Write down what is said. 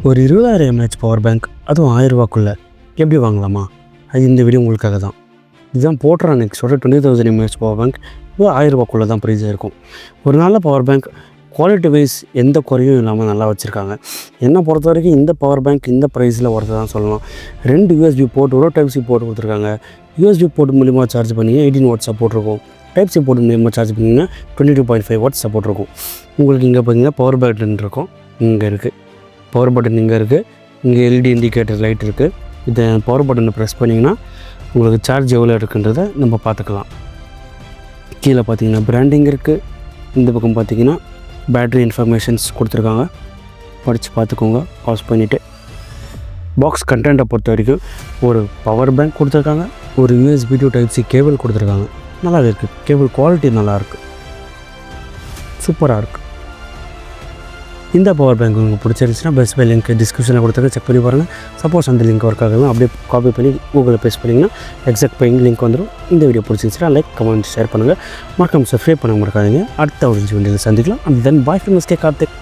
ஒரு 20,000 mAh power bank, அதுவும் ₹1000 எப்படி வாங்கலாமா? அது இந்த வீடியோ உங்களுக்காக தான். இதுதான் போட்ரானிக்ஸோட 20,000 mAh பவர் பேங்க். இது ₹1000 தான் ப்ரைஸாக இருக்கும். ஒரு நல்ல பவர் பேங்க், குவாலிட்டி வைஸ் எந்த குறையும் இல்லாமல் நல்லா வச்சுருக்காங்க. என்னை பொறுத்த வரைக்கும் இந்த பவர் பேங்க் இந்த ப்ரைஸில் ஒருத்தர் தான் சொல்லலாம். 2 USB போர்ட், ஒரு டைப் சி போர்ட் கொடுத்துருக்காங்க. USB போர்ட் மூலிமா சார்ஜ் பண்ணி 18 வாட் சப்போர்ட் இருக்கும். டைப் சி போர்ட் மூலிமா சார்ஜ் பண்ணிங்கன்னா 22.5 வாட் சப்போர்ட் இருக்கும். உங்களுக்கு இங்கே பார்த்தீங்கன்னா பவர் பட்டன் இருக்கும். இங்கே இருக்குது பவர் பட்டன், இங்கே இருக்குது. இங்கே எல்இடி இண்டிகேட்டர் லைட் இருக்குது. இதை பவர் பட்டனை ப்ரெஸ் பண்ணிங்கன்னா உங்களுக்கு சார்ஜ் எவ்வளோ இருக்குன்றதை நம்ம பார்த்துக்கலாம். கீழே பார்த்தீங்கன்னா பிராண்டிங் இருக்குது. இந்த பக்கம் பார்த்தீங்கன்னா பேட்ரி இன்ஃபர்மேஷன்ஸ் கொடுத்துருக்காங்க. படித்து பார்த்துக்கோங்க பாஸ் பண்ணிவிட்டு. பாக்ஸ் கண்டென்ட்டை பொறுத்த வரைக்கும் ஒரு பவர் பேங்க் கொடுத்துருக்காங்க, ஒரு USB to type C cable கொடுத்துருக்காங்க. நல்லாவே இருக்குது. கேபிள் குவாலிட்டி நல்லாயிருக்கு, சூப்பராக இருக்குது. இந்த பவர் பேங்க் உங்களுக்கு பிடிச்சிருந்துச்சுன்னா பெஸ்ட் பை லிங்க் டிஸ்கிரிப்ஷனில் கொடுத்துருக்க, செக் பண்ணி பாருங்கள். சப்போஸ் அந்த லிங்க் ஒர்க் ஆகலாம், அப்படியே காப்பி பண்ணி கூகுளில் பேஸ்ட் பண்ணிங்கன்னா எக்ஸாக்ட் பை லிங்க் வந்துடும். இந்த வீடியோ பிடிச்சிருந்துச்சுன்னா லைக், கமெண்ட், ஷேர் பண்ணுங்கள். மறக்காம சப்ஸ்கிரைப் பண்ண மறக்காதீங்க. அடுத்த ஒரு வீடியோவில் சந்திக்கலாம். And then bye from SK Karthik.